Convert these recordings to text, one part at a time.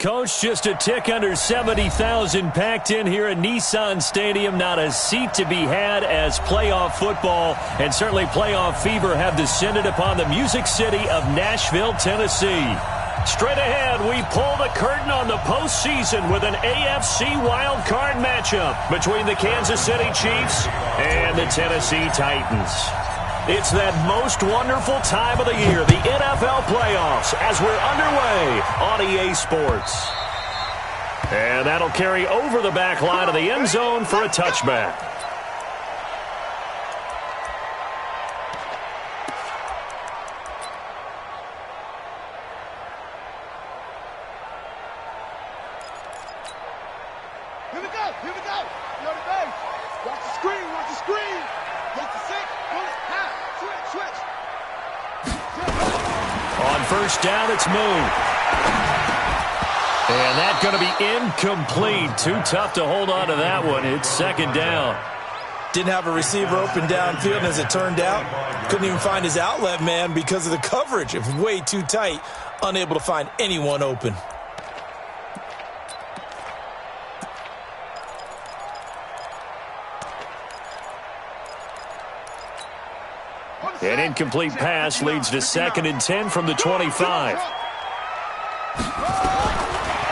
Coach, just a tick under 70,000 packed in here at Nissan Stadium. Not a seat to be had as playoff football and certainly playoff fever have descended upon the Music City of Nashville, Tennessee. Straight ahead, we pull the curtain on the postseason with an AFC wildcard matchup between the Kansas City Chiefs and the Tennessee Titans. It's that most wonderful time of the year, the NFL playoffs, as we're underway on EA Sports. And that'll carry over the back line of the end zone for a touchback. Here we go. You're the base. Watch the screen. Watch the six. Switch. On first down, it's Moon. And that's going to be incomplete. Too tough to hold on to that one. It's second down. Didn't have a receiver open downfield, and as it turned out, couldn't even find his outlet man because of the coverage. It was way too tight, unable to find anyone open. An incomplete pass leads to 2nd and 10 from the 25.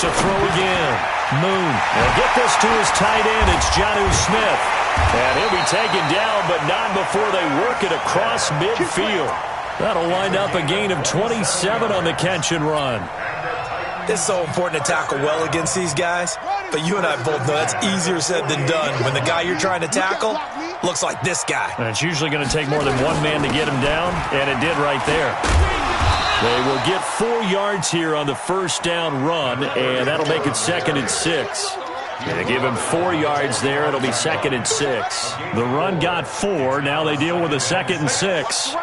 To throw again. Moon. And get this to his tight end. It's Jonnu Smith. And he'll be taken down, but not before they work it across midfield. That'll wind up a gain of 27 on the catch and run. It's so important to tackle well against these guys, but you and I both know that's easier said than done when the guy you're trying to tackle looks like this guy. And it's usually going to take more than one man to get him down, and it did right there. They will get 4 yards here on the first down run, and that'll make it 2nd and 6. They give him 4 yards there. It'll be 2nd and 6. The run got 4. Now they deal with a 2nd and 6.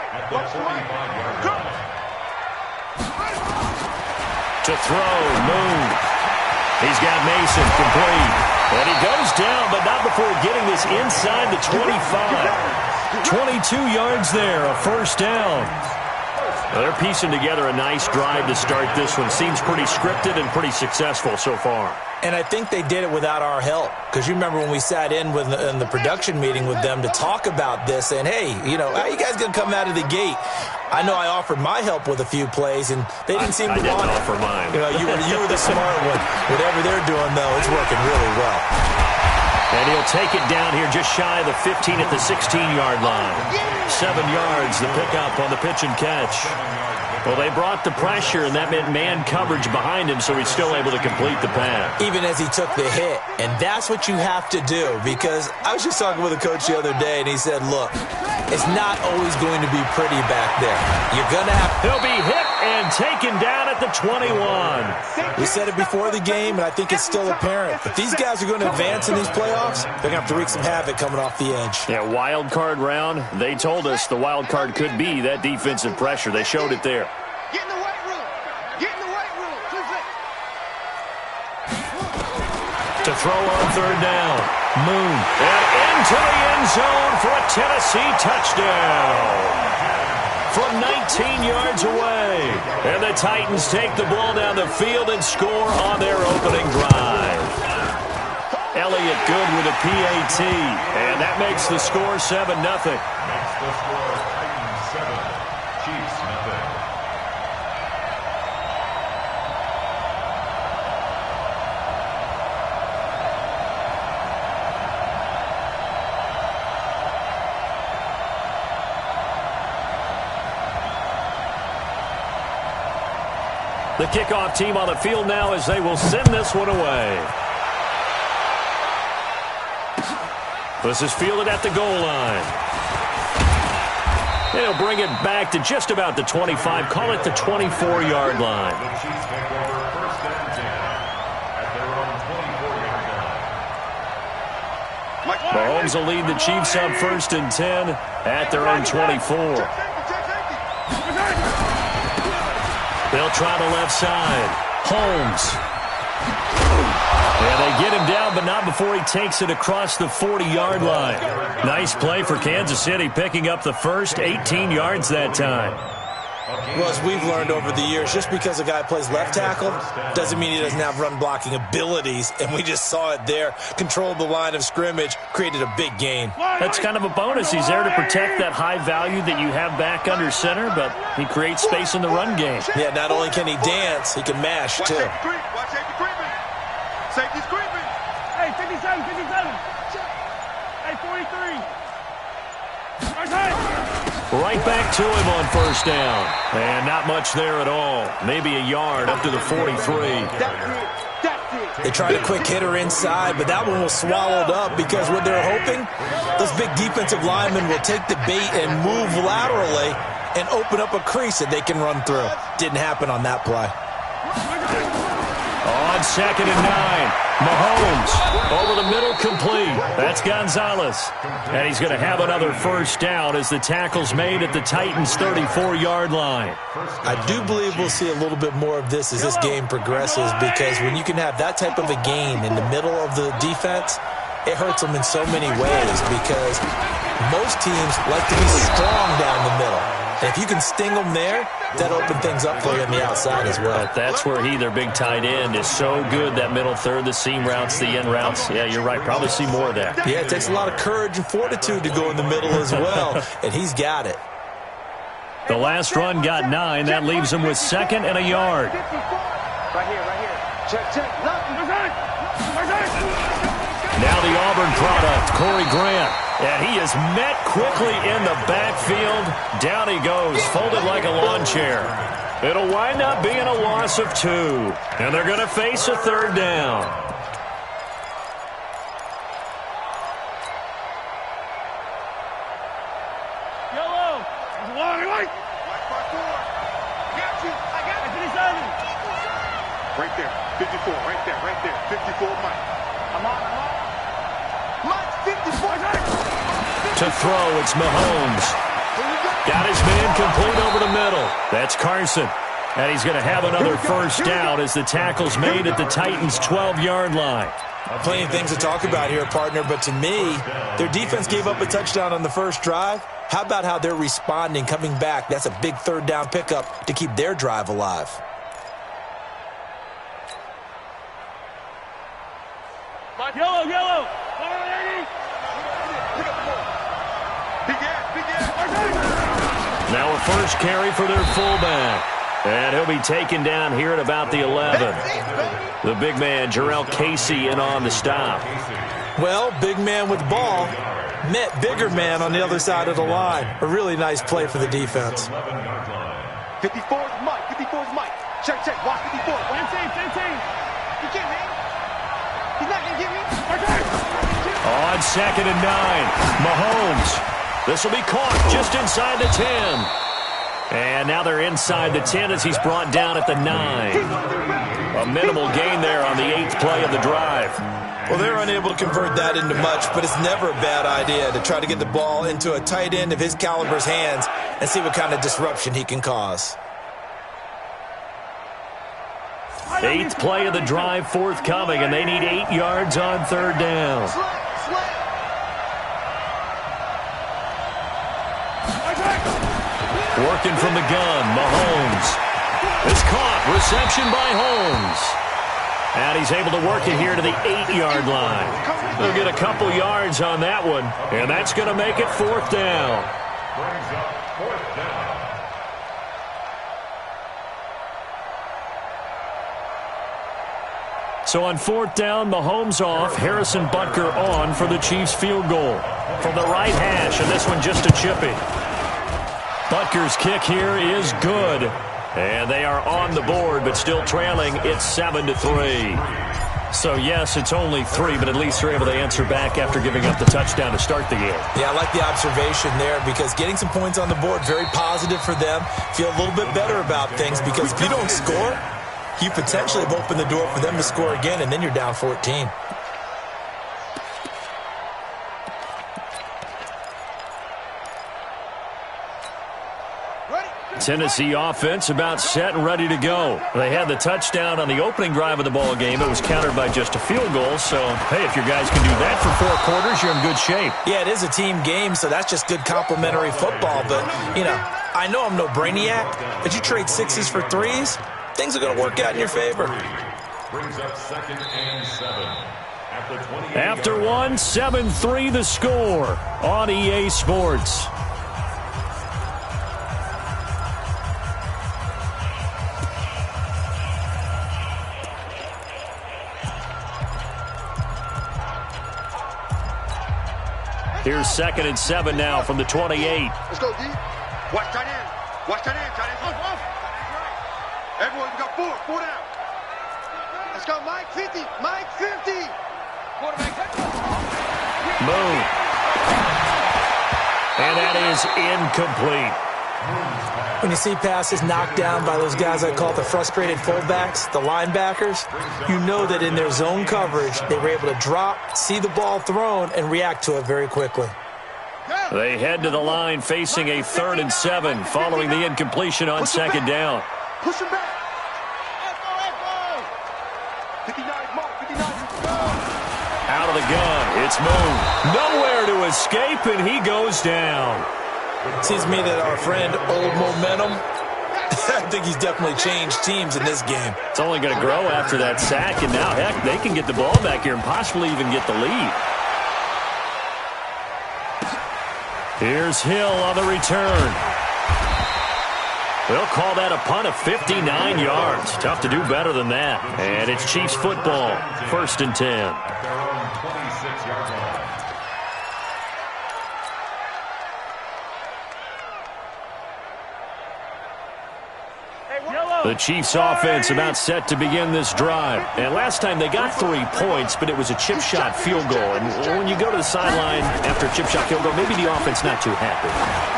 To throw, Moon. He's got Mason complete. And he goes down, but not before getting this inside the 25. 22 yards there, a first down. Well, they're piecing together a nice drive to start this one. Seems pretty scripted and pretty successful so far. And I think they did it without our help. Because you remember when we sat in the production meeting with them to talk about this, and hey, how you guys going to come out of the gate? I know I offered my help with a few plays, and they didn't seem to want it. I didn't offer mine. You were the smart one. Whatever they're doing, though, it's working really well. And he'll take it down here just shy of the 15 at the 16-yard line. 7 yards, the pickup on the pitch and catch. Well, they brought the pressure, and that meant man coverage behind him, so he's still able to complete the pass. Even as he took the hit. And that's what you have to do, because I was just talking with a coach the other day, and he said, look, it's not always going to be pretty back there. You're going to have... He'll be hit and taken down at the 21. We said it before the game, and I think it's still apparent. If these guys are going to advance in these playoffs, they're going to have to wreak some havoc coming off the edge. Yeah, wild card round. They told us the wild card could be that defensive pressure. They showed it there. Get in the weight room. To throw on third down. Moon. And into the end zone for a Tennessee touchdown. From 19 yards away. And the Titans take the ball down the field and score on their opening drive. Elliott good with a PAT. And that makes the score 7-0. Makes the score Titans 7, Chiefs nothing. The kickoff team on the field now as they will send this one away. This is fielded at the goal line. They'll bring it back to just about the 25. Call it the 24-yard line. The Chiefs take over first and 10 at their own 24-yard line. Mahomes will lead the Chiefs up first and 10 at their own 24. They'll try the left side. Holmes. Yeah, they get him down, but not before he takes it across the 40-yard line. Nice play for Kansas City, picking up the first 18 yards that time. Well, as we've learned over the years, just because a guy plays left tackle doesn't mean he doesn't have run-blocking abilities, and we just saw it there. Controlled the line of scrimmage, created a big gain. That's kind of a bonus. He's there to protect that high value that you have back under center, but he creates space in the run game. Yeah, not only can he dance, he can mash, too. Watch safety creeping. Safety's creeping. Hey, 57, 57. Hey, 43. Right back to him on first down. And not much there at all. Maybe a yard up to the 43. They tried a quick hitter inside, but that one was swallowed up because what they're hoping, those big defensive linemen will take the bait and move laterally and open up a crease that they can run through. Didn't happen on that play. On 2nd and 9, Mahomes over the middle, complete. That's Gonzalez. And he's going to have another first down as the tackle's made at the Titans' 34-yard line. I do believe we'll see a little bit more of this as this game progresses, because when you can have that type of a gain in the middle of the defense, it hurts them in so many ways, because most teams like to be strong down the middle. And if you can sting them there, that opens things up for you on the outside as well. But that's where their big tight end, is so good, that middle third, the seam routes, the in routes. Yeah, you're right. Probably see more of that. Yeah, it takes a lot of courage and fortitude to go in the middle as well, and he's got it. The last run got 9. That leaves him with 2nd and a yard. Right here. Check. Now the Auburn product, Corey Grant. And he is met quickly in the backfield. Down he goes, folded like a lawn chair. It'll wind up being a loss of 2. And they're going to face a third down. Yellow. Long right. I got you. 57. Right there. 54. Right there. 54, Mike. I'm on. Mike, 54. To throw, it's Mahomes. Got his man complete over the middle. That's Carson. And he's going to have another first down as the tackle's made at the Titans' 12-yard line. Plenty of things to talk about here, partner, but to me, their defense gave up a touchdown on the first drive. How about how they're responding, coming back? That's a big third down pickup to keep their drive alive. Yellow. Now a first carry for their fullback. And he'll be taken down here at about the 11. The big man, Jarrell Casey, in on the stop. Well, big man with the ball met bigger man on the other side of the line. A really nice play for the defense. 54's Mike. Check. Watch 54. 10. You can't hang. He's not going to get me. On 2nd and 9, Mahomes. This will be caught just inside the 10. And now they're inside the 10 as he's brought down at the 9. A minimal gain there on the 8th play of the drive. Well, they're unable to convert that into much, but it's never a bad idea to try to get the ball into a tight end of his caliber's hands and see what kind of disruption he can cause. 8th play of the drive forthcoming, and they need 8 yards on third down. Working from the gun, Mahomes. It's caught. Reception by Holmes. And he's able to work it here to the 8-yard line. They'll get a couple yards on that one, and that's going to make it 4th down. Brings up 4th down. So on 4th down, Mahomes off, Harrison Butker on for the Chiefs field goal. From the right hash, and this one just a chippy. Butker's kick here is good. And they are on the board, but still trailing. It's 7-3. So, yes, it's only 3, but at least they're able to answer back after giving up the touchdown to start the game. Yeah, I like the observation there, because getting some points on the board, very positive for them. Feel a little bit better about things, because if you don't score, you potentially have opened the door for them to score again, and then you're down 14. Tennessee offense about set and ready to go. They had the touchdown on the opening drive of the ball game. It was countered by just a field goal. So, hey, if your guys can do that for 4 quarters, you're in good shape. Yeah, it is a team game, so that's just good complimentary football. But, I know I'm no brainiac, but you trade sixes for threes, things are going to work out in your favor. Brings up 2nd and 7. After 1, 7-3 the score on EA Sports. Here's 2nd and 7 now from the 28. Let's go, D. Watch tight end. Watch tight end. Tight end. Off. Everyone, we got 4 down. Let's go, Mike 50. Mike 50. Quarterback. Move. And that is incomplete. When you see passes knocked down by those guys I call the frustrated fullbacks, the linebackers, you know that in their zone coverage, they were able to drop, see the ball thrown, and react to it very quickly. They head to the line facing a 3rd and 7 following the incompletion on 2nd down. Push him back. 59, Mark, 59. Out of the gun, it's Moon. Nowhere to escape, and he goes down. Seems to me that our friend Old Momentum, I think he's definitely changed teams in this game. It's only going to grow after that sack, and now, heck, they can get the ball back here and possibly even get the lead. Here's Hill on the return. They'll call that a punt of 59 yards. Tough to do better than that. And it's Chiefs football, 1st and 10. At their own 26-yard line. The Chiefs offense about set to begin this drive. And last time they got 3 points, but it was a chip shot field goal. And when you go to the sideline after a chip shot field goal, maybe the offense not too happy.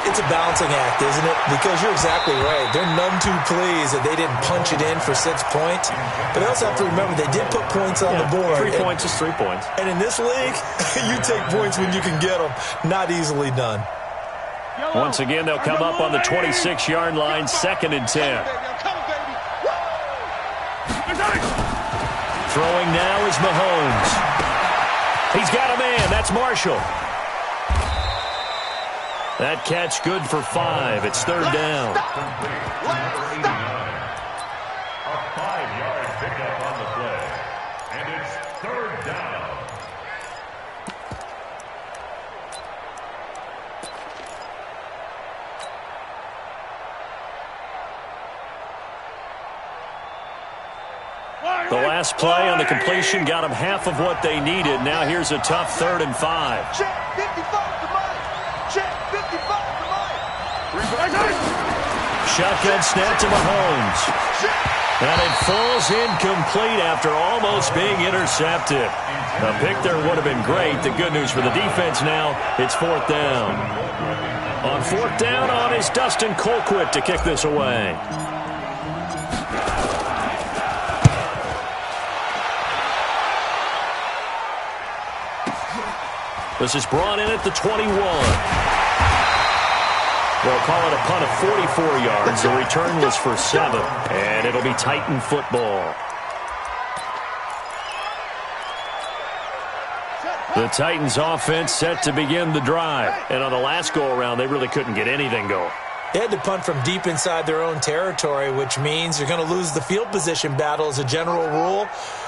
It's a balancing act, isn't it? Because you're exactly right. They're none too pleased that they didn't punch it in for 6 points. But they also have to remember they did put points on the board. 3 points is 3 points. And in this league, you take points when you can get them. Not easily done. Once again, they'll come up on the 26-yard line, 2nd and 10. Throwing now is Mahomes. He's got a man. That's Marshall. That catch good for 5. It's 3rd down. Number 89. A 5-yard pickup on the play. And it's 3rd down. The last play on the completion got them half of what they needed. Now here's a tough 3rd and 5. Check 55 to Mike. Check 55 to Mike. Shotgun snap to Mahomes. And it falls incomplete after almost being intercepted. A pick there would have been great. The good news for the defense now, it's 4th down. On 4th down on is Dustin Colquitt to kick this away. This is brought in at the 21. They'll call it a punt of 44 yards. The return was for 7, and it'll be Titan football. The Titans offense set to begin the drive. And on the last go-around, they really couldn't get anything going. They had to punt from deep inside their own territory, which means you're going to lose the field position battle as a general rule.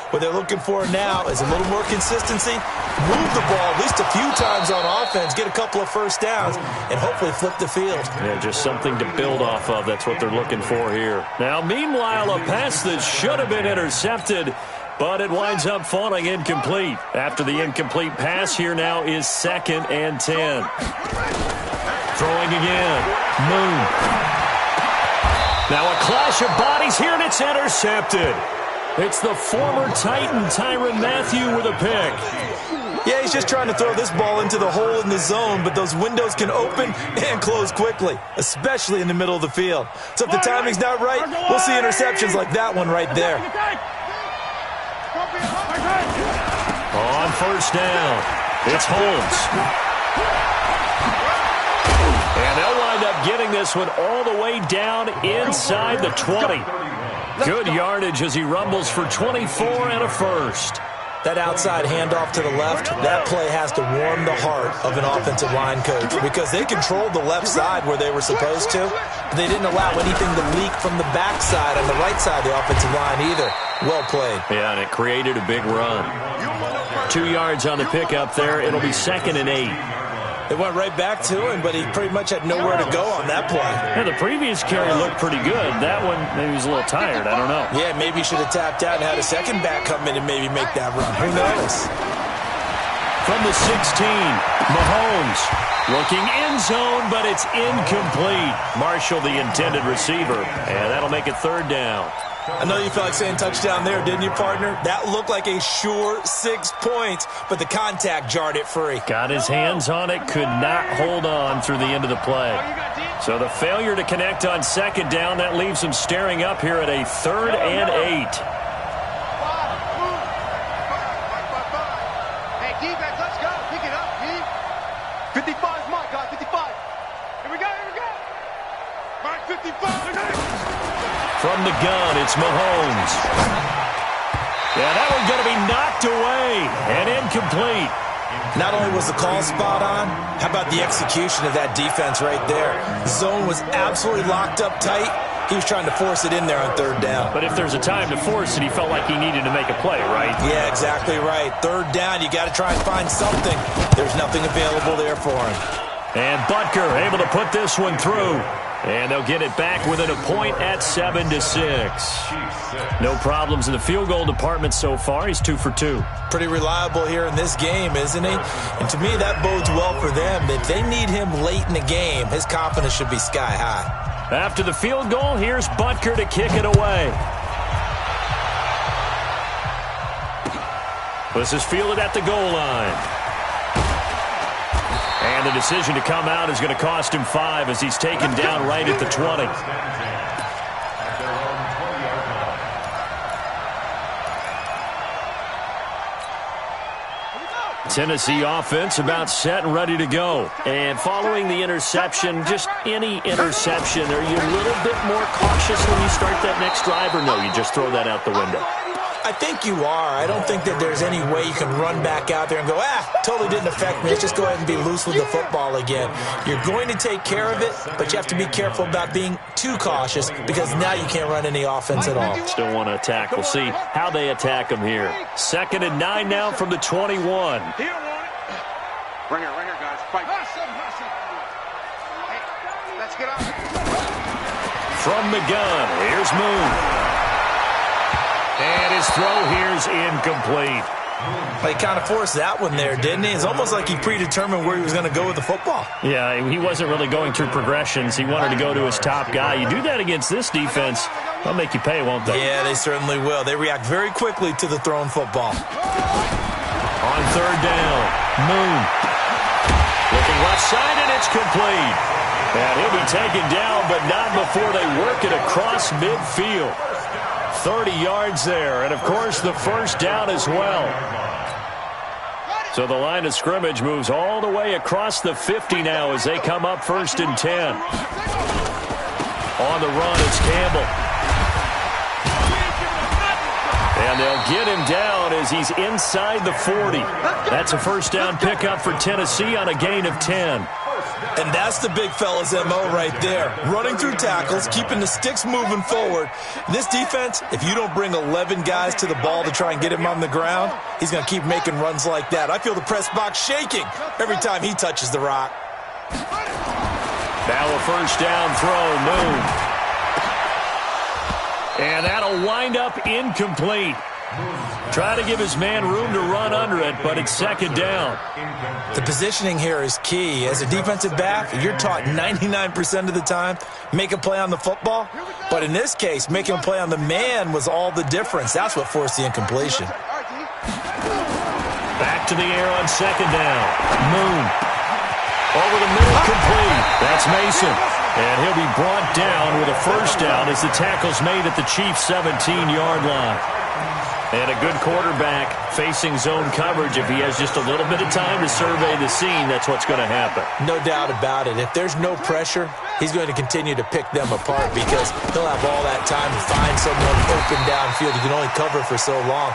What they're looking for now is a little more consistency, move the ball at least a few times on offense, get a couple of first downs, and hopefully flip the field. Yeah, just something to build off of. That's what they're looking for here. Now, meanwhile, a pass that should have been intercepted, but it winds up falling incomplete. After the incomplete pass, here now is 2nd and 10. Throwing again. Moon. Now a clash of bodies here, and it's intercepted. It's the former Titan, Tyrann Mathieu, with a pick. Yeah, he's just trying to throw this ball into the hole in the zone, but those windows can open and close quickly, especially in the middle of the field. So if the timing's not right, we'll see interceptions like that one right there. On 1st down, it's Holmes. And they'll wind up getting this one all the way down inside the 20. Good yardage as he rumbles for 24 and a first. That outside handoff to the left, that play has to warm the heart of an offensive line coach because they controlled the left side where they were supposed to, but they didn't allow anything to leak from the backside on the right side of the offensive line either. Well played. Yeah, and it created a big run. 2 yards on the pickup there. It'll be 2nd and 8. It went right back to him, but he pretty much had nowhere to go on that play. Yeah, the previous carry looked pretty good. That one, maybe he was a little tired. I don't know. Yeah, maybe he should have tapped out and had a second back come in and maybe make that run. Who knows? From the 16, Mahomes looking end zone, but it's incomplete. Marshall, the intended receiver, and that'll make it 3rd down. I know you felt like saying touchdown there, didn't you, partner? That looked like a sure 6 points, but the contact jarred it free. Got his hands on it, could not hold on through the end of the play. So the failure to connect on 2nd down, that leaves him staring up here at a 3rd and 8. Hey, defense, let's go. Pick it up, Pete. 55 is mine, guys. 55. Here we go, here we go. Mine, 55. From the gun, it's Mahomes. Yeah, that one's going to be knocked away and incomplete. Not only was the call spot on, how about the execution of that defense right there? The zone was absolutely locked up tight. He was trying to force it in there on 3rd down. But if there's a time to force it, he felt like he needed to make a play, right? Yeah, exactly right. 3rd down, you got to try and find something. There's nothing available there for him. And Butker able to put this one through. And they'll get it back within a point at 7-6. No problems in the field goal department so far. He's 2 for 2. Pretty reliable here in this game, isn't he? And to me, that bodes well for them. If they need him late in the game, his confidence should be sky high. After the field goal, here's Butker to kick it away. This is fielded at the goal line. And the decision to come out is going to cost him 5 as he's taken down right at the 20. Tennessee offense about set and ready to go. And following the interception, just any interception, are you a little bit more cautious when you start that next drive, or no, you just throw that out the window? I think you are. I don't think that there's any way you can run back out there and go, totally didn't affect me. Let's just go ahead and be loose with the football again. You're going to take care of it, but you have to be careful about being too cautious because now you can't run any offense at all. Still want to attack. We'll see how they attack him here. 2nd and 9 now from the 21. Ringer, guys. Fight. Hey, let's get up. From the gun, here's Moon. And his throw here's incomplete. He kind of forced that one there, didn't he? It's almost like he predetermined where he was going to go with the football. Yeah, he wasn't really going through progressions. He wanted to go to his top guy. You do that against this defense, they'll make you pay, won't they? Yeah, they certainly will. They react very quickly to the thrown football. On 3rd down, Moon. Looking left side, and it's complete. And he'll be taken down, but not before they work it across midfield. 30 yards there, and of course the 1st down as well. So the line of scrimmage moves all the way across the 50 now as they come up 1st and 10. On the run, it's Campbell. And they'll get him down as he's inside the 40. That's a 1st down pickup for Tennessee on a gain of 10. And that's the big fella's MO right there. Running through tackles, keeping the sticks moving forward. This defense, if you don't bring 11 guys to the ball to try and get him on the ground, he's going to keep making runs like that. I feel the press box shaking every time he touches the rock. Now a 1st down throw, Moon. And that'll wind up incomplete. Try to give his man room to run under it, but it's 2nd down. The positioning here is key. As a defensive back, you're taught 99% of the time, make a play on the football. But in this case, making a play on the man was all the difference. That's what forced the incompletion. Back to the air on 2nd down. Moon. Over the middle, complete. That's Mason. And he'll be brought down with a 1st down as the tackle's made at the Chiefs' 17-yard line. And a good quarterback facing zone coverage. If he has just a little bit of time to survey the scene, that's what's going to happen. No doubt about it. If there's no pressure, he's going to continue to pick them apart because he'll have all that time to find someone open downfield. You can only cover for so long.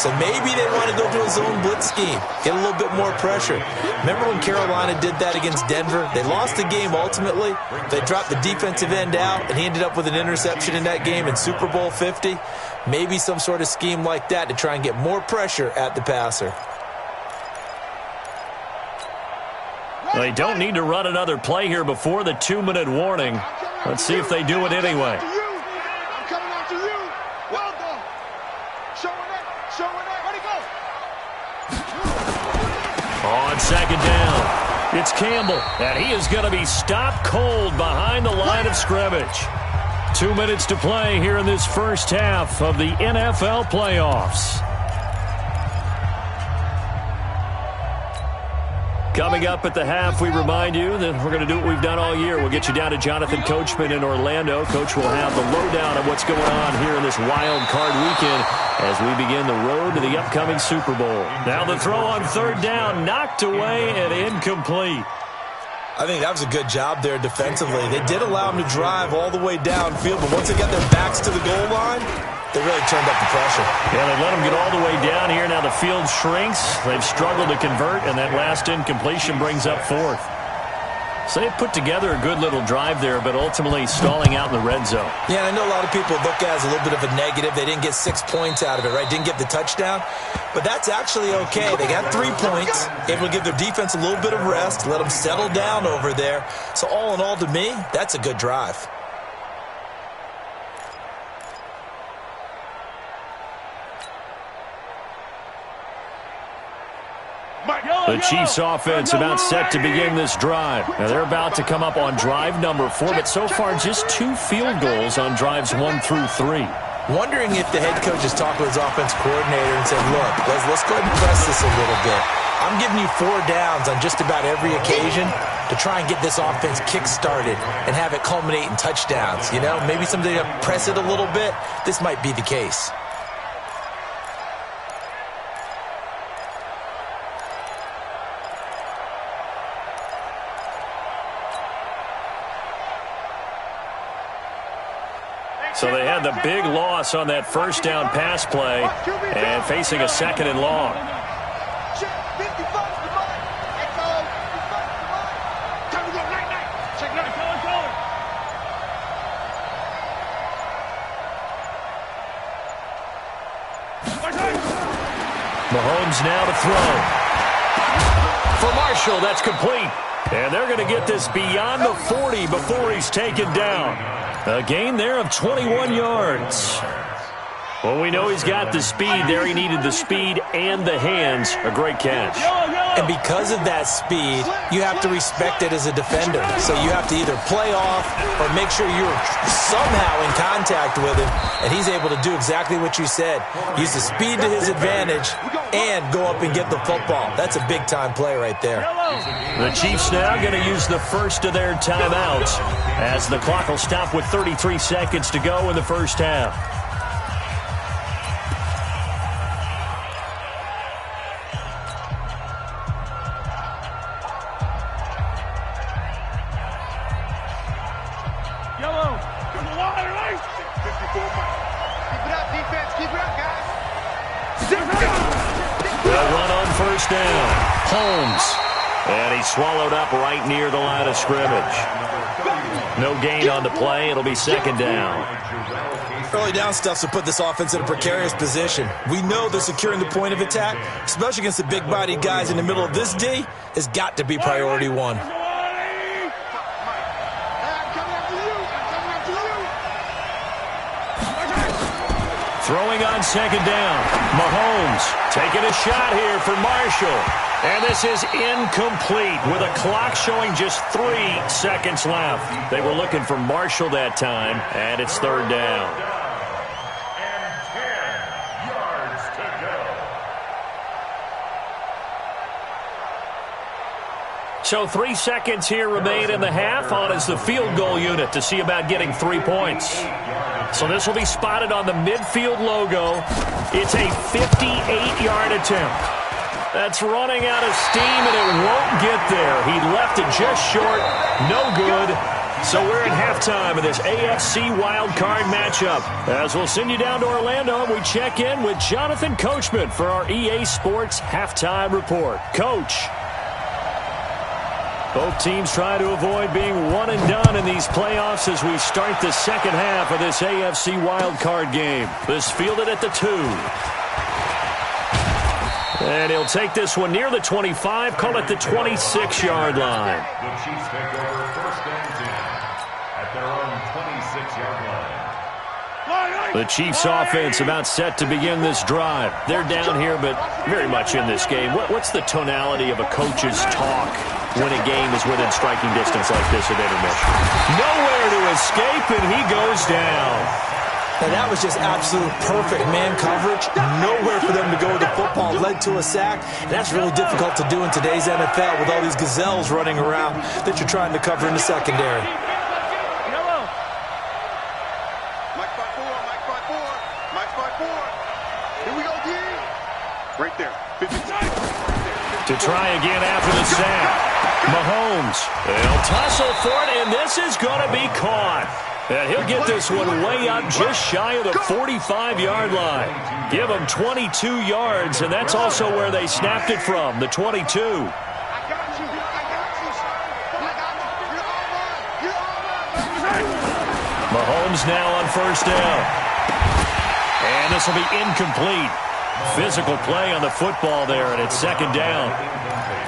So maybe they want to go to a zone blitz scheme, get a little bit more pressure. Remember when Carolina did that against Denver? They lost the game ultimately. They dropped the defensive end out, and he ended up with an interception in that game in Super Bowl 50. Maybe some sort of scheme like that to try and get more pressure at the passer. They don't need to run another play here before the 2-minute warning. Let's see if they do it anyway. I'm coming after you. Well done. Showing it. Ready, go. On second down, it's Campbell, and he is going to be stopped cold behind the line of scrimmage. 2 minutes to play here in this first half of the NFL playoffs. Coming up at the half, we remind you that we're going to do what we've done all year. We'll get you down to Jonathan Coachman in Orlando. Coach will have the lowdown of what's going on here in this wild card weekend as we begin the road to the upcoming Super Bowl. Now the throw on third down, knocked away and incomplete. I think that was a good job there defensively. They did allow them to drive all the way downfield, but once they got their backs to the goal line, they really turned up the pressure. Yeah, they let them get all the way down here. Now the field shrinks. They've struggled to convert, and that last incompletion brings up fourth. So they put together a good little drive there, but ultimately stalling out in the red zone. Yeah, I know a lot of people look at it as a little bit of a negative. They didn't get 6 points out of it, right? Didn't get the touchdown. But that's actually okay. They got 3 points, able to give their defense a little bit of rest, let them settle down over there. So all in all, to me, that's a good drive. The Chiefs offense about set to begin this drive. Now they're about to come up on drive number 4, but so far just 2 field goals on drives 1 through 3. Wondering if the head coach has talked with his offense coordinator and said, look, let's go ahead and press this a little bit. I'm giving you 4 downs on just about every occasion to try and get this offense kick-started and have it culminate in touchdowns. You know, maybe somebody to press it a little bit. This might be the case. So they had the big loss on that first down pass play and facing a second and long. Mahomes now to throw. For Marshall, that's complete. And they're going to get this beyond the 40 before he's taken down. A gain there of 21 yards. Well, we know he's got the speed there. He needed the speed and the hands. A great catch. And because of that speed, you have to respect it as a defender. So you have to either play off or make sure you're somehow in contact with him. And he's able to do exactly what you said. Use the speed to his advantage and go up and get the football. That's a big-time play right there. The Chiefs now going to use the first of their timeouts as the clock will stop with 33 seconds to go in the first half. Swallowed up right near the line of scrimmage. No gain on the play. It'll be second down. Early down stuff will put this offense in a precarious position. We know they're securing the point of attack, especially against the big-bodied guys in the middle of this D, has got to be priority 1. Throwing on second down. Mahomes taking a shot here for Marshall. And this is incomplete with a clock showing just 3 seconds left. They were looking for Marshall that time, and it's third down. And 10 yards to go. So 3 seconds here remain in the half. On is the field goal unit to see about getting 3 points. So this will be spotted on the midfield logo. It's a 58-yard attempt. That's running out of steam, and it won't get there. He left it just short. No good. So we're in halftime of this AFC wildcard matchup. As we'll send you down to Orlando, we check in with Jonathan Coachman for our EA Sports Halftime Report. Coach. Both teams try to avoid being one and done in these playoffs as we start the second half of this AFC wildcard game. This fielded at the 2. And he'll take this one near the 25, call it the 26-yard line. The Chiefs take over first and 10 at their own 26-yard line. The Chiefs offense about set to begin this drive. They're down here, but very much in this game. What's the tonality of a coach's talk when a game is within striking distance like this at intermission? Nowhere to escape, and he goes down. And that was just absolute perfect man coverage. Nowhere for them to go with the football. Led to a sack. And that's really difficult to do in today's NFL with all these gazelles running around that you're trying to cover in the secondary. Here we go, D. Right there. To try again after the sack. Mahomes. They'll tussle for it, and this is going to be caught. And he'll get this one way up just shy of the 45-yard line. Give him 22 yards, and that's also where they snapped it from, the 22. Mahomes now on first down. And this will be incomplete. Physical play on the football there, and it's second down.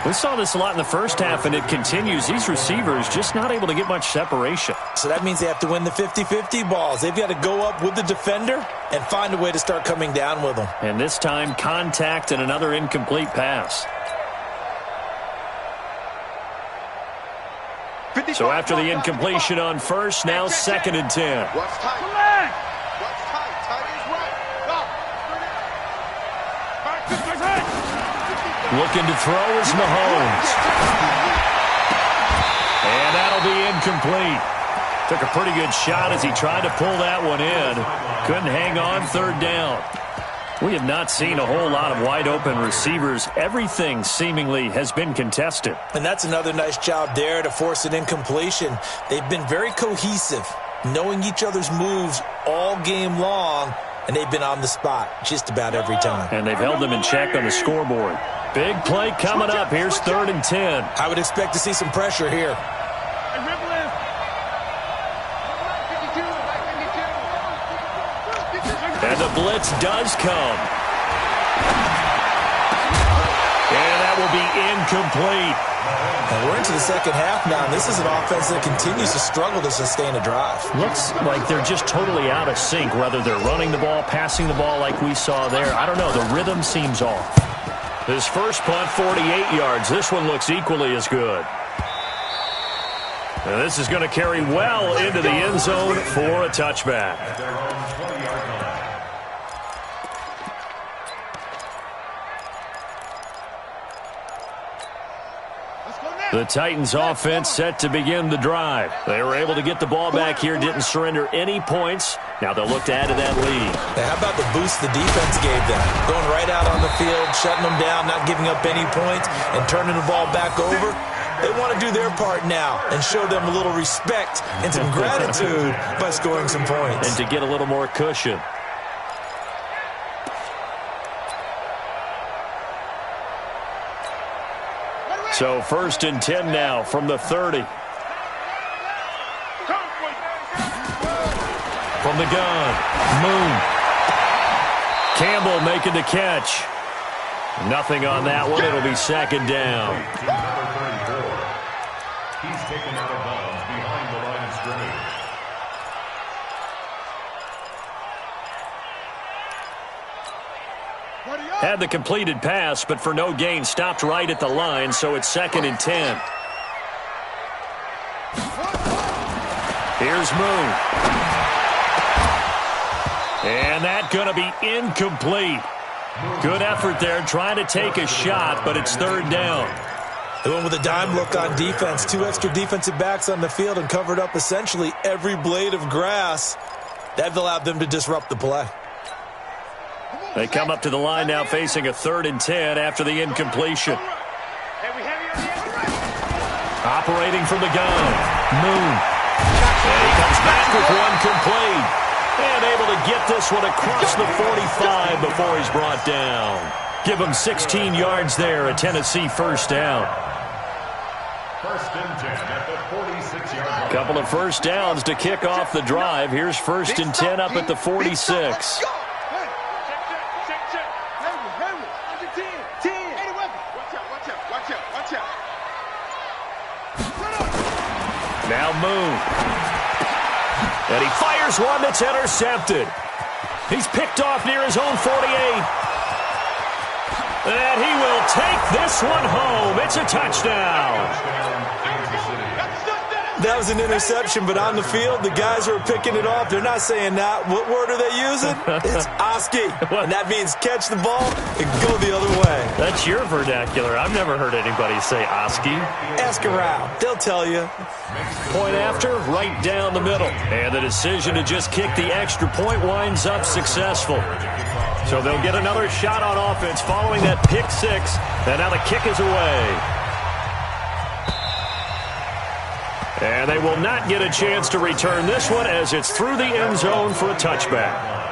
We saw this a lot in the first half, and it continues. These receivers just not able to get much separation. So that means they have to win the 50-50 balls. They've got to go up with the defender and find a way to start coming down with them. And this time, contact and another incomplete pass. So after the incompletion on first, now second and 10. What's tight? What's tight? Tight is right. Looking to throw is Mahomes. And that'll be incomplete. Took a pretty good shot as he tried to pull that one in. Couldn't hang on, third down. We have not seen a whole lot of wide-open receivers. Everything seemingly has been contested. And that's another nice job there to force an incompletion. They've been very cohesive, knowing each other's moves all game long, and they've been on the spot just about every time. And they've held them in check on the scoreboard. Big play coming up. Here's third and 10. I would expect to see some pressure here. And the blitz does come. And that will be incomplete. And we're into the second half now, and this is an offense that continues to struggle to sustain a drive. Looks like they're just totally out of sync, whether they're running the ball, passing the ball like we saw there. I don't know. The rhythm seems off. His first punt, 48 yards. This one looks equally as good. And this is going to carry well into the end zone for a touchback. At their own 20-yard line. The Titans offense set to begin the drive. They were able to get the ball back here, didn't surrender any points. Now they'll look to add to that lead. Now, how about the boost the defense gave them? Going right out on the field, shutting them down, not giving up any points, and turning the ball back over. They want to do their part now and show them a little respect and some gratitude by scoring some points. And to get a little more cushion. So first and 10 now from the 30. From the gun, Moon. Campbell making the catch. Nothing on that one. It'll be second down. Number 34. He's taken out of bounds behind the line of scrimmage. Had the completed pass, but for no gain, stopped right at the line, so it's second and 10. Here's Moon. And that's going to be incomplete. Good effort there, trying to take a shot, but it's third down. They went with a dime look on defense. 2 extra defensive backs on the field and covered up essentially every blade of grass. That allowed them to disrupt the play. They come up to the line now facing a third and 10 after the incompletion. Operating from the gun, Moon. And he comes back with one complete. And able to get this one across the 45 before he's brought down. Give him 16 yards there, a Tennessee first down. First and 10 at the 46-yard line. Couple of first downs to kick off the drive. Here's first and 10 up at the 46. Now Moon. And he fires one that's intercepted. He's picked off near his own 48. And he will take this one home. It's a touchdown. That was an interception, but on the field, the guys who are picking it off, they're not saying that. What word are they using? It's Oski. And that means catch the ball and go the other way. That's your vernacular. I've never heard anybody say Oski. Ask around. They'll tell you. Point after, right down the middle. And the decision to just kick the extra point winds up successful. So they'll get another shot on offense following that pick six. And now the kick is away. And they will not get a chance to return this one as it's through the end zone for a touchback.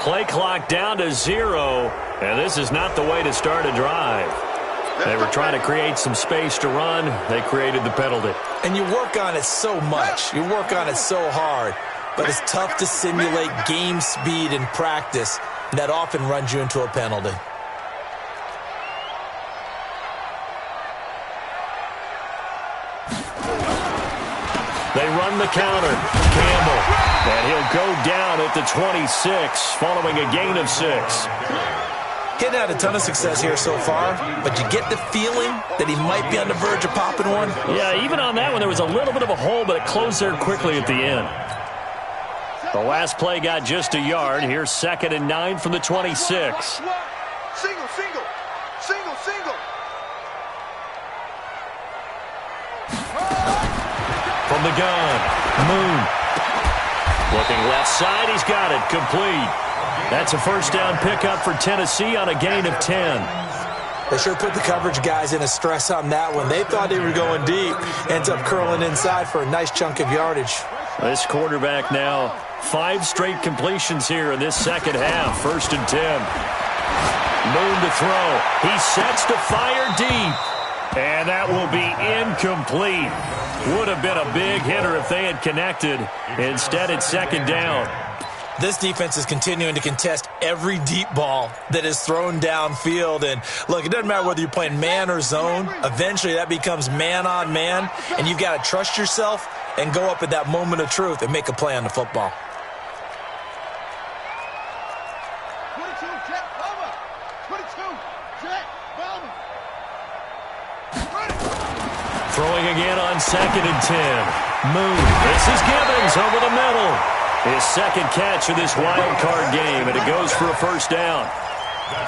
Play clock down to 0, and this is not the way to start a drive. They were trying to create some space to run. They created the penalty. And you work on it so much. You work on it so hard. But it's tough to simulate game speed in practice. And that often runs you into a penalty. They run the counter. Campbell. And he'll go down at the 26 following a gain of 6. Getting had a ton of success here so far, but you get the feeling that he might be on the verge of popping one. Yeah, even on that one, there was a little bit of a hole, but it closed there quickly at the end. The last play got just a yard. Here's 2nd and 9 from the 26. Single, single, single, single. From the gun, Moon. Looking left side, he's got it, complete. That's a first down pickup for Tennessee on a gain of 10. They sure put the coverage guys in a stress on that one. They thought they were going deep. Ends up curling inside for a nice chunk of yardage. This quarterback now, 5 straight completions here in this second half. 1st and 10. Moon to throw. He sets to fire deep. And that will be incomplete. Would have been a big hitter if they had connected. Instead, it's 2nd down. This defense is continuing to contest every deep ball that is thrown downfield. And, look, it doesn't matter whether you're playing man or zone. Eventually, that becomes man on man. And you've got to trust yourself and go up at that moment of truth and make a play on the football. Throwing again on 2nd and 10. Moon. This is Gibbons over the middle. His second catch of this wild card game, and it goes for a first down.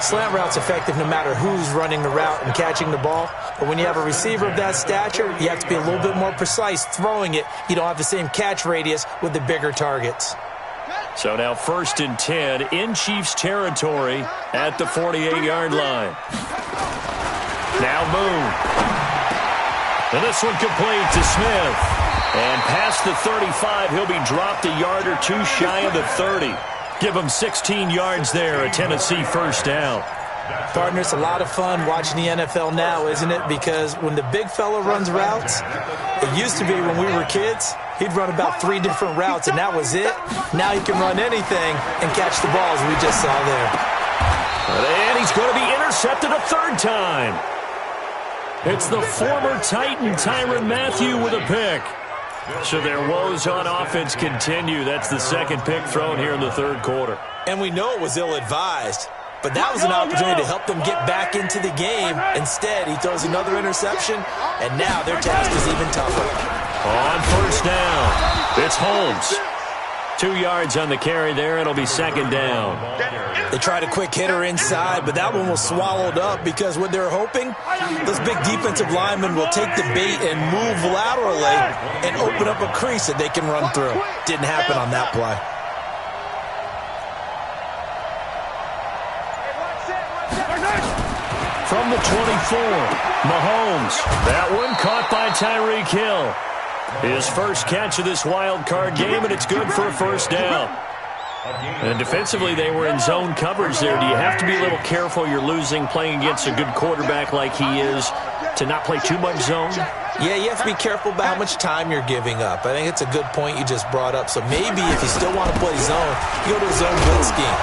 Slant route's effective no matter who's running the route and catching the ball. But when you have a receiver of that stature, you have to be a little bit more precise throwing it. You don't have the same catch radius with the bigger targets. So now 1st and 10 in Chiefs territory at the 48-yard line. Now Moon. And this one complete to Smith. And past the 35, he'll be dropped a yard or 2 shy of the 30. Give him 16 yards there, a Tennessee first down. Partner, it's a lot of fun watching the NFL now, isn't it? Because when the big fella runs routes, it used to be when we were kids, he'd run about 3 different routes, and that was it. Now he can run anything and catch the balls we just saw there. And he's going to be intercepted a 3rd time. It's the former Titan, Tyrann Mathieu, with a pick. So their woes on offense continue. That's the second pick thrown here in the third quarter. And we know it was ill-advised, but that was an opportunity to help them get back into the game. Instead, he throws another interception, and now their task is even tougher. On first down, it's Holmes. 2 yards on the carry there. It'll be second down. They tried a quick hitter inside, but that one was swallowed up because what they're hoping, those big defensive linemen will take the bait and move laterally and open up a crease that they can run through. Didn't happen on that play. From the 24, Mahomes. That one caught by Tyreek Hill. His first catch of this wild card game, and it's good for a first down. And defensively, they were in zone coverage there. Do you have to be a little careful? You're losing playing against a good quarterback like he is to not play too much zone? Yeah, you have to be careful about how much time you're giving up. I think it's a good point you just brought up. So maybe if you still want to play zone, you go to a zone blitz scheme.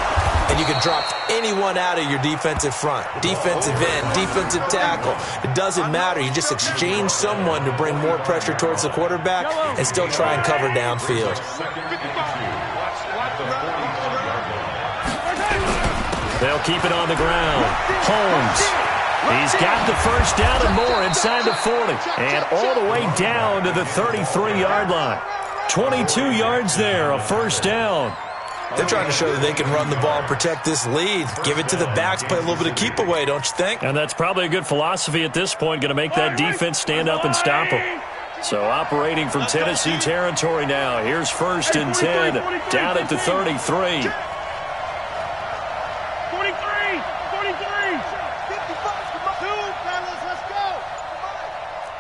And you can drop anyone out of your defensive front, defensive end, defensive tackle. It doesn't matter. You just exchange someone to bring more pressure towards the quarterback and still try and cover downfield. They'll keep it on the ground. Holmes. He's got the first down and more inside the 40. And all the way down to the 33-yard line. 22 yards there, a first down. They're trying to show that they can run the ball, protect this lead, give it to the backs, play a little bit of keep away, don't you think? And that's probably a good philosophy at this point, going to make that defense stand up and stop them. So operating from Tennessee territory now. Here's first and 10, down at the 33. 43, 43.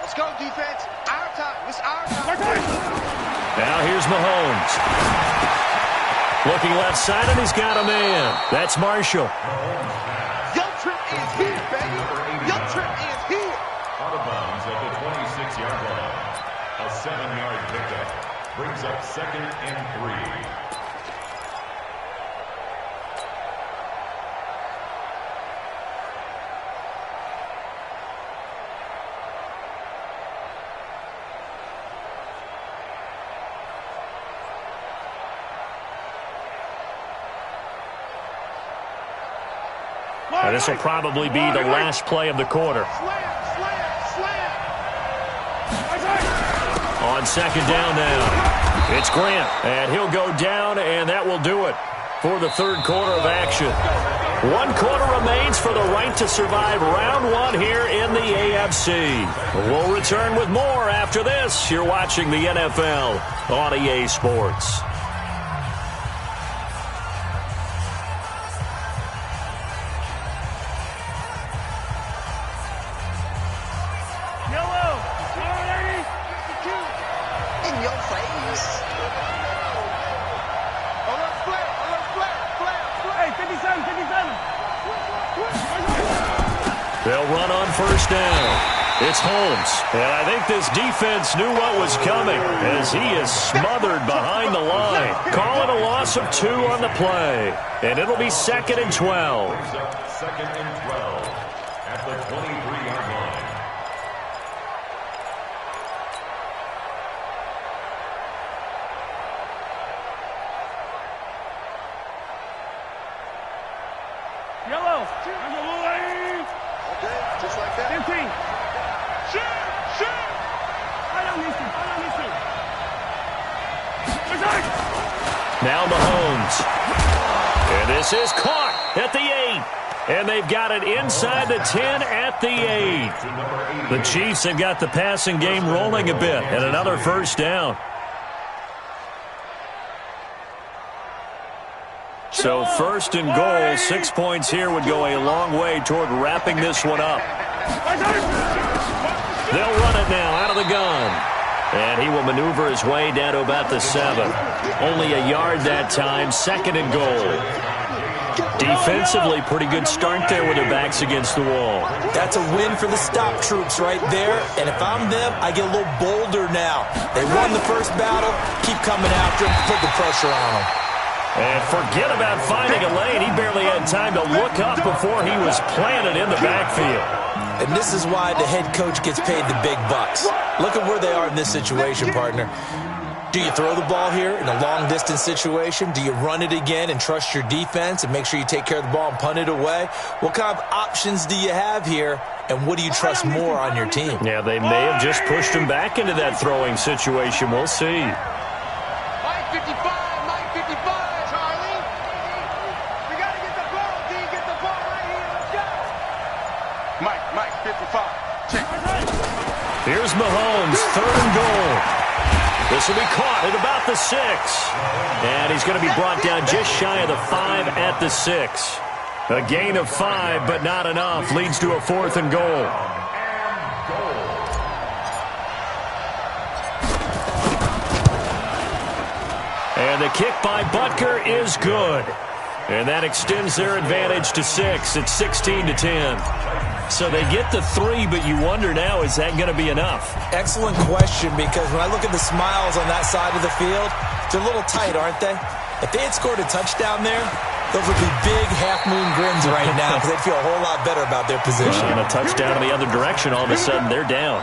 Let's go, defense. Our time. It's our time. Now here's Mahomes. Looking left side, and he's got a man. That's Marshall. Your trip is here, baby. Your trip is here. Out of bounds at the 26-yard line. A 7-yard pickup brings up second and 3. And this will probably be the last play of the quarter. On second down now, it's Grant, and he'll go down, and that will do it for the third quarter of action. 1 quarter remains for the right to survive round 1 here in the AFC. We'll return with more after this. You're watching the NFL on EA Sports. They'll run on first down. It's Holmes. And I think this defense knew what was coming as he is smothered behind the line. Call it a loss of 2 on the play. And it'll be second and 12. Second and 12 at the 23-yard line. Yellow. Okay, just like that. 15. Shoot. I don't need to. Now Mahomes. And this is caught at the 8. And they've got it inside the 10 at the 8. The Chiefs have got the passing game rolling a bit. And another first down. So first and goal, 6 points here would go a long way toward wrapping this one up. They'll run it now out of the gun. And he will maneuver his way down to about the 7. Only a yard that time, second and goal. Defensively, pretty good start there with their backs against the wall. That's a win for the stop troops right there. And if I'm them, I get a little bolder now. They won the first battle, keep coming after them, put the pressure on them. And forget about finding a lane. He barely had time to look up before he was planted in the backfield. And this is why the head coach gets paid the big bucks. Look at where they are in this situation, partner. Do you throw the ball here in a long-distance situation? Do you run it again and trust your defense and make sure you take care of the ball and punt it away? What kind of options do you have here, and what do you trust more on your team? Yeah, they may have just pushed him back into that throwing situation. We'll see. Mike 55, Mike 55, Charlie. We got to get the ball, D. Get the ball right here. Let's go. Mike 55. Check. Here's Mahomes, 3rd and goal. This will be caught at about the 6. And he's going to be brought down just shy of the 5 at the 6. A gain of 5, but not enough. Leads to a 4th and goal. And the kick by Butker is good. And that extends their advantage to 6. It's 16-10. So they get the 3, but you wonder now, is that going to be enough? Excellent question, because when I look at the smiles on that side of the field, they're a little tight, aren't they? If they had scored a touchdown there, those would be big half-moon grins right now because they'd feel a whole lot better about their position. And a touchdown in the other direction, all of a sudden they're down.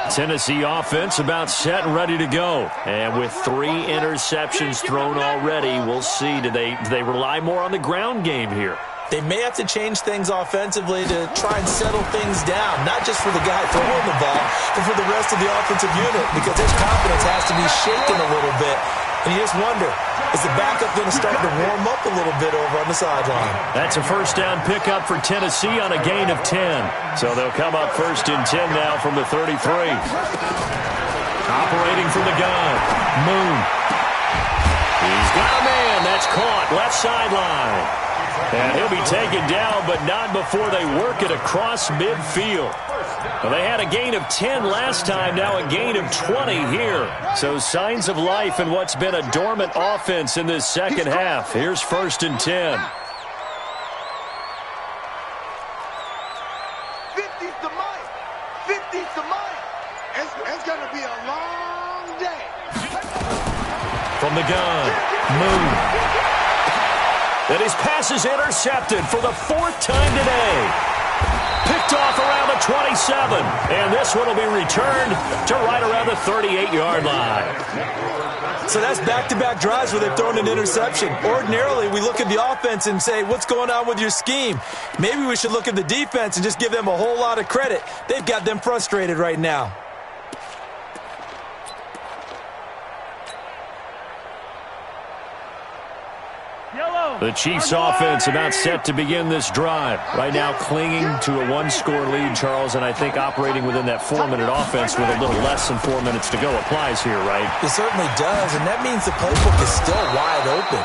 Tennessee offense about set and ready to go. And with 3 interceptions thrown already, we'll see. Do they rely more on the ground game here? They may have to change things offensively to try and settle things down, not just for the guy throwing the ball, but for the rest of the offensive unit, because his confidence has to be shaken a little bit. And you just wonder, is the backup going to start to warm up a little bit over on the sideline? That's a first down pickup for Tennessee on a gain of 10. So they'll come up 1st and 10 now from the 33. Operating from the gun, Moon. He's got a man. That's caught left sideline. And he'll be taken down, but not before they work it across midfield. Well, they had a gain of 10 last time, now a gain of 20 here. So signs of life in what's been a dormant offense in this second half. Here's 1st and 10. 50's the Mike. 50's the Mike. It's going to be a long day. From the gun, Moon. And his pass is intercepted for the 4th time today. Picked off around the 27. And this one will be returned to right around the 38-yard line. So that's back-to-back drives where they've thrown an interception. Ordinarily, we look at the offense and say, what's going on with your scheme? Maybe we should look at the defense and just give them a whole lot of credit. They've got them frustrated right now. The Chiefs offense about set to begin this drive. Right now clinging to a 1-score lead, Charles, and I think operating within that 4-minute offense with a little less than 4 minutes to go applies here, right? It certainly does, and that means the playbook is still wide open.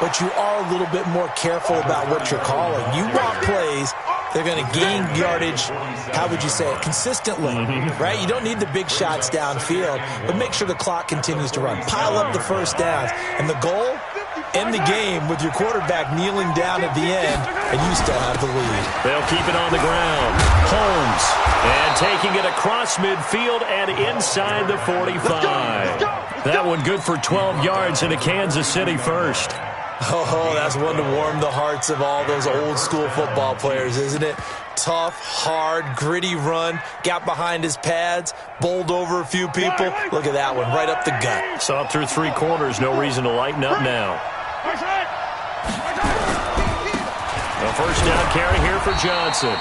But you are a little bit more careful about what you're calling. You want plays they're going to gain yardage, how would you say it, consistently, right? You don't need the big shots downfield, but make sure the clock continues to run. Pile up the first downs. And the goal? End the game with your quarterback kneeling down at the end, and you still have the lead. They'll keep it on the ground. Holmes, and taking it across midfield and inside the 45. That one good for 12 yards into Kansas City first. Oh, that's one to warm the hearts of all those old-school football players, isn't it? Tough, hard, gritty run, got behind his pads, bowled over a few people. Look at that one, right up the gut. Saw through 3 quarters, no reason to lighten up now. A first down carry here for Johnson.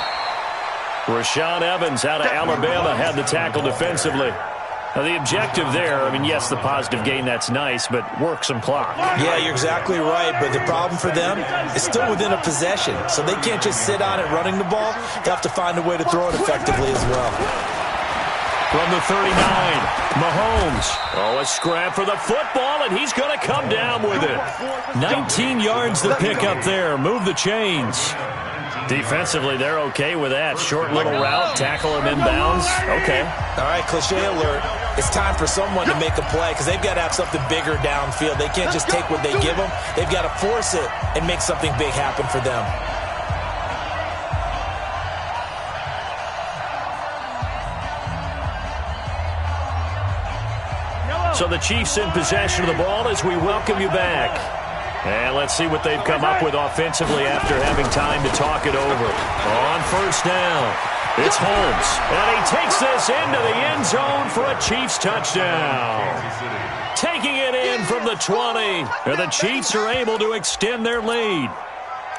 Rashaan Evans out of Alabama had the tackle defensively. Now, the objective there, I mean, yes, the positive gain, that's nice, but work some clock. Yeah, you're exactly right, but the problem for them is still within a possession, so they can't just sit on it running the ball. They have to find a way to throw it effectively as well. From the 39, Mahomes. Oh, a scrap for the football, and he's going to come down with it. 19 yards to pick up there. Move the chains. Defensively, they're okay with that. Short little route, tackle him inbounds. Okay. All right, cliche alert. It's time for someone to make a play because they've got to have something bigger downfield. They can't just take what they give them. They've got to force it and make something big happen for them. So the Chiefs in possession of the ball as we welcome you back. And let's see what they've come up with offensively after having time to talk it over. On first down, it's Holmes. And he takes this into the end zone for a Chiefs touchdown. Taking it in from the 20. And the Chiefs are able to extend their lead.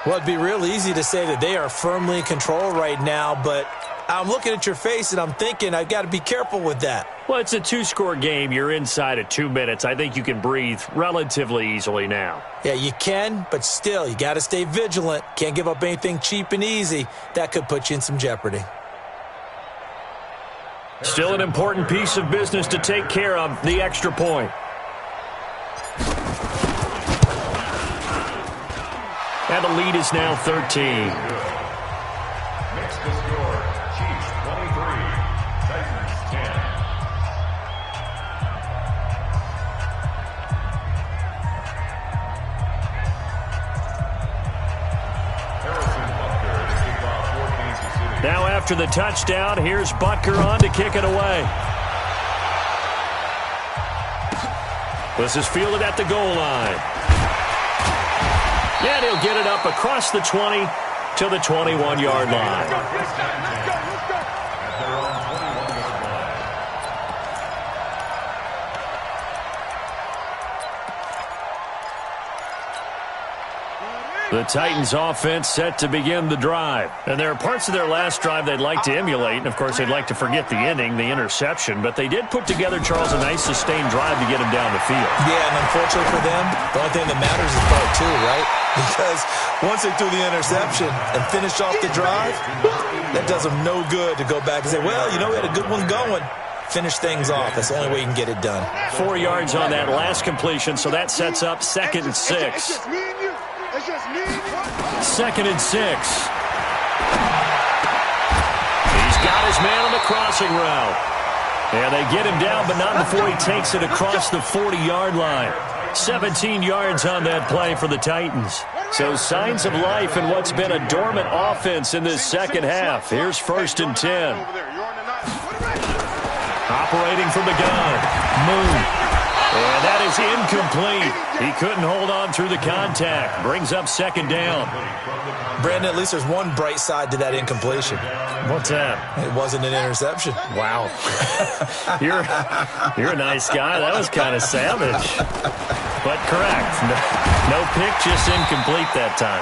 Well, it'd be real easy to say that they are firmly in control right now, but I'm looking at your face and I'm thinking I've got to be careful with that. Well, it's a two-score game. You're inside of 2 minutes. I think you can breathe relatively easily now. Yeah, you can, but still, you got to stay vigilant. Can't give up anything cheap and easy. That could put you in some jeopardy. Still an important piece of business to take care of, the extra point. And the lead is now 13. Makes the score, Chiefs 23, Titans 10. Harrison Butker to kick off for Kansas City. Now after the touchdown, here's Butker on to kick it away. This is fielded at the goal line. And he'll get it up across the 20 to the 21-yard line. The Titans offense set to begin the drive. And there are parts of their last drive they'd like to emulate. And, of course, they'd like to forget the inning, the interception. But they did put together, Charles, a nice sustained drive to get him down the field. Yeah, and unfortunately for them, the only thing that matters is part two, right? Because once they threw the interception and finished off the drive, that does them no good to go back and say, well, you know, we had a good one going. Finish things off. That's the only way you can get it done. 4 yards on that last completion, so that sets up 2nd and 6. Second and 6. He's got his man on the crossing route. And they get him down, but not before he takes it across the 40-yard line. 17 yards on that play for the Titans. So signs of life in what's been a dormant offense in this second half. Here's 1st and 10. Operating from the gun. Moon. And that is incomplete. He couldn't hold on through the contact. Brings up 2nd down. Brandon, at least there's one bright side to that incompletion. What's that? It wasn't an interception. Wow. You're a nice guy. That was kind of savage. But correct. No pick, just incomplete that time.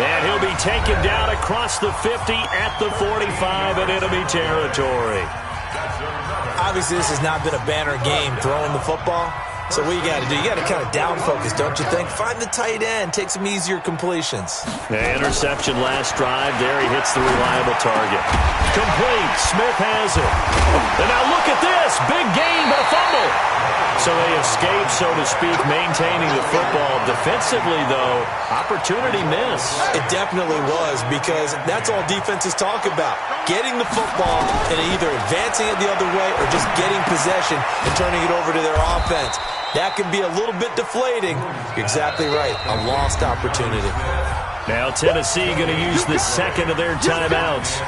And he'll be taken down across the 50 at the 45 in enemy territory. Obviously, this has not been a banner game throwing the football. So what you got to do, you got to kind of down focus, don't you think? Find the tight end, take some easier completions. The interception last drive. There he hits the reliable target. Complete. Smith has it. And now look at this. Big gain, but a fumble. So they escape, so to speak, maintaining the football. Defensively, though, opportunity miss. It definitely was, because that's all defenses talk about. Getting the football and either advancing it the other way or just getting possession and turning it over to their offense. That can be a little bit deflating. You're exactly right. A lost opportunity. Now Tennessee going to use the second of their timeouts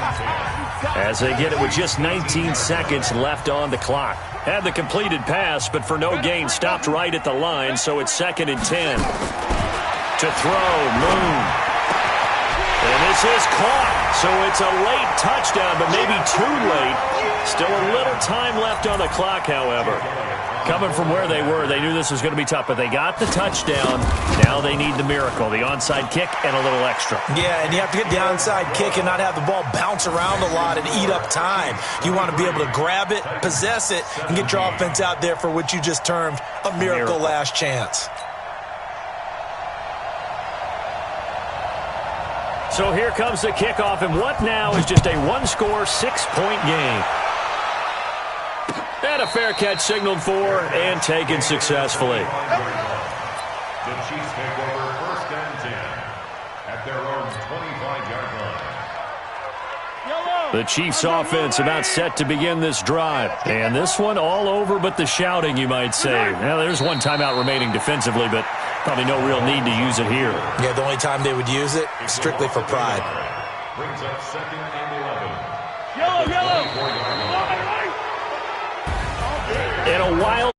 as they get it with just 19 seconds left on the clock. Had the completed pass, but for no gain, stopped right at the line, so it's 2nd and 10. To throw, Moon. And this is caught, so it's a late touchdown, but maybe too late. Still a little time left on the clock, however. Coming from where they were, they knew this was going to be tough, but they got the touchdown. Now they need the miracle, the onside kick and a little extra. Yeah, and you have to get the onside kick and not have the ball bounce around a lot and eat up time. You want to be able to grab it, possess it, and get your offense out there for what you just termed a miracle last chance. So here comes the kickoff, and what now is just a one-score, 6-point game. And a fair catch signaled for and taken successfully. The Chiefs take over 1st and 10 at their own 25-yard line. The Chiefs offense about set to begin this drive. And this one all over but the shouting, you might say. Now, there's one timeout remaining defensively, but probably no real need to use it here. Yeah, the only time they would use it, strictly for pride. Brings up 2nd and 11. Yellow. And a wild